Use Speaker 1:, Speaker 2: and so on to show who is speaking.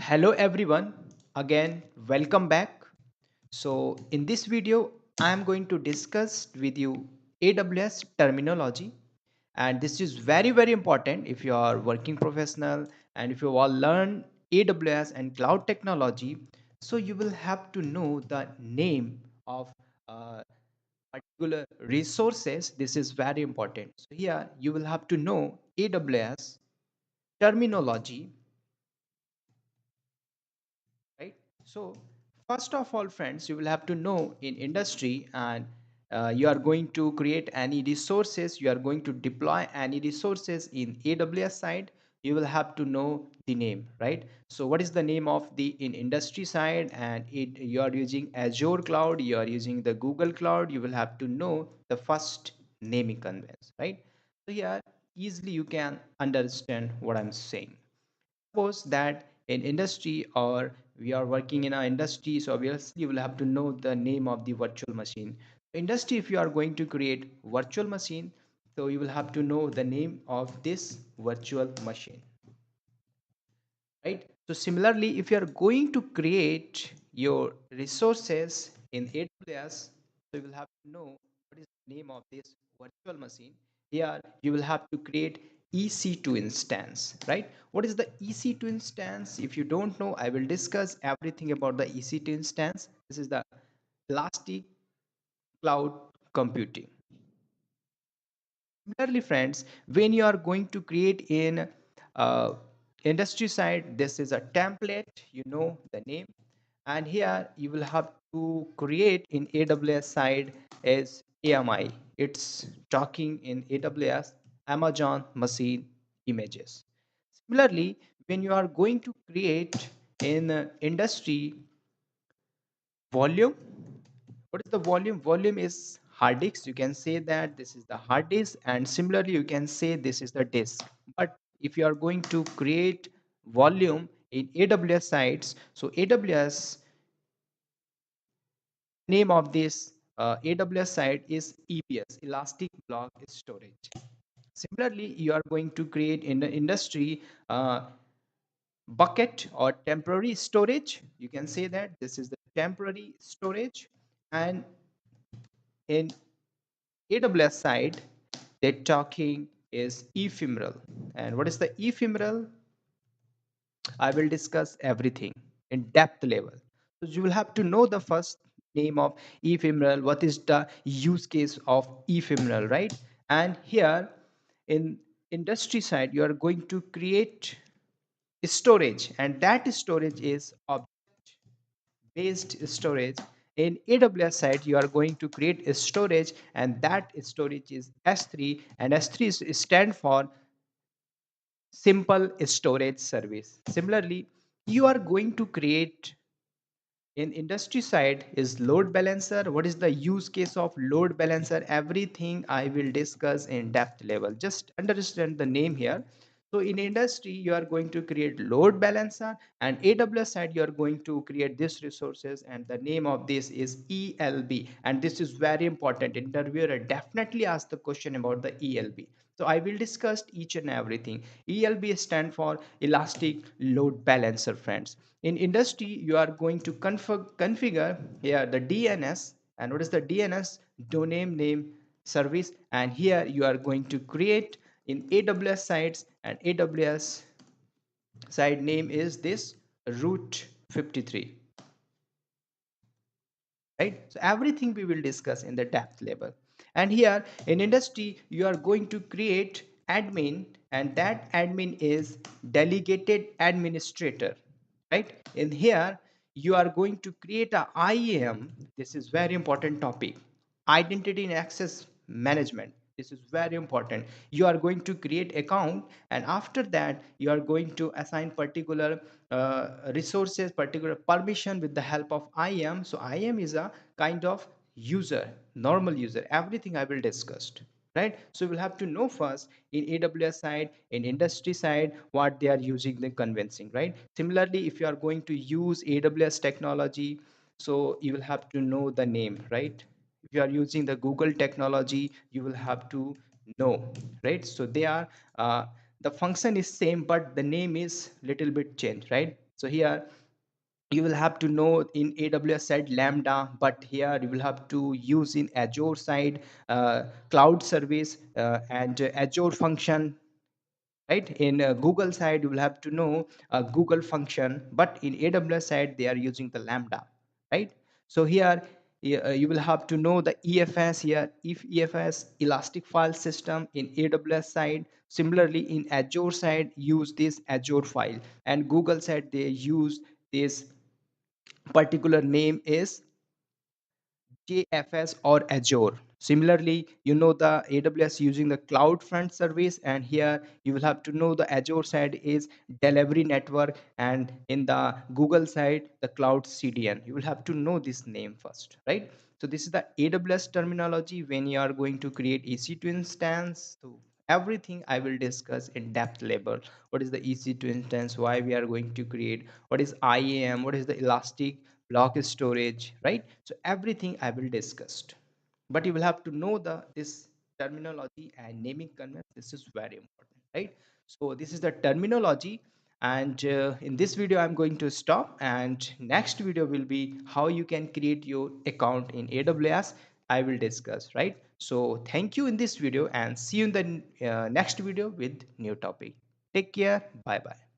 Speaker 1: Hello everyone, again welcome back. So in this video I am going to discuss with you AWS terminology, and this is very important if you are working professional and if you all learn AWS and cloud technology. So you will have to know the name of particular resources. This is very important. So here you will have to know AWS terminology, right? So first of all friends, you will have to know in industry, and you are going to create any resources, you are going to deploy any resources in AWS side, you will have to know the name, right? So what is the name of the in industry side, and you are using Azure cloud, you are using the Google cloud, you will have to know the first naming convention, right? So here easily you can understand what I'm saying. Suppose that in industry, or we are working in an industry, so obviously you will have to know the name of the virtual machine. Industry, if you are going to create virtual machine, so you will have to know the name of this virtual machine, right? So similarly, if you are going to create your resources in AWS, so you will have to know what is the name of this virtual machine. Here you will have to create EC2 instance, right? What is the EC2 instance? If you don't know, I will discuss everything about the EC2 instance. This is the elastic cloud computing. Similarly, friends, when you are going to create in uh, industry side, this is a template, you know the name, and here you will have to create in AWS side as AMI. It's talking in AWS Amazon Machine Images. Similarly, when you are going to create in industry volume, what is the volume? Volume is hard disk. You can say that this is the hard disk, and similarly you can say this is the disk. But if you are going to create volume in AWS sites, so AWS name of this AWS site is EBS, Elastic Block Storage. Similarly, you are going to create in the industry bucket or temporary storage. You can say that this is the temporary storage, and in AWS side, they're talking is ephemeral. And what is the ephemeral? I will discuss everything in depth level. So you will have to know the first name of ephemeral, what is the use case of ephemeral, right? And here in industry side, you are going to create storage, and that storage is object based storage. In AWS side, you are going to create a storage, and that storage is S3, and S3 stand for simple storage service. Similarly, you are going to create in industry side is load balancer. What is the use case of load balancer? Everything I will discuss in depth level. Just understand the name here. So in industry, you are going to create load balancer, and AWS side, you are going to create this resources, and the name of this is ELB. And this is very important. Interviewer definitely ask the question about the ELB. So I will discuss each and everything. ELB stand for elastic load balancer, friends. In industry, you are going to configure here the DNS. And what is the DNS? Domain name service. And here you are going to create in AWS sites, and AWS site name is this route 53, right? So everything we will discuss in the depth level. And here in industry, you are going to create admin, and that admin is delegated administrator, right? In here you are going to create a IAM. This is very important topic, identity and access management. This is very important. You are going to create account, and after that you are going to assign particular resources, particular permission with the help of IAM. So IAM is a kind of user, normal user. Everything I will discuss, right? So you will have to know first in AWS side, in industry side, what they are using the convincing, right? Similarly, if you are going to use AWS technology, so you will have to know the name, right? If you are using the Google technology, you will have to know, right? So they are the function is same, but the name is little bit changed, right? So here you will have to know in AWS side Lambda, but here you will have to use in Azure side cloud service and Azure function, right? In Google side you will have to know Google function, but in AWS side they are using the Lambda, right? So here you will have to know the EFS here, if EFS elastic file system in AWS side. Similarly in Azure side use this Azure file, and Google side they use this particular name is JFS or Azure. Similarly, you know the AWS using the cloud front service, and here you will have to know the Azure side is delivery network, and in the Google side the cloud CDN. You will have to know this name first, right? So this is the AWS terminology when you are going to create EC2 instance. So everything I will discuss in depth level. What is the EC2 instance? Why we are going to create? What is IAM? What is the elastic block storage, right? So everything I will discuss, but you will have to know the this terminology and naming convention. This is very important, right? So this is the terminology, and in this video I'm going to stop, and next video will be how you can create your account in AWS. I will discuss, right? So thank you in this video, and see you in the next video with new topic. Take care. Bye bye.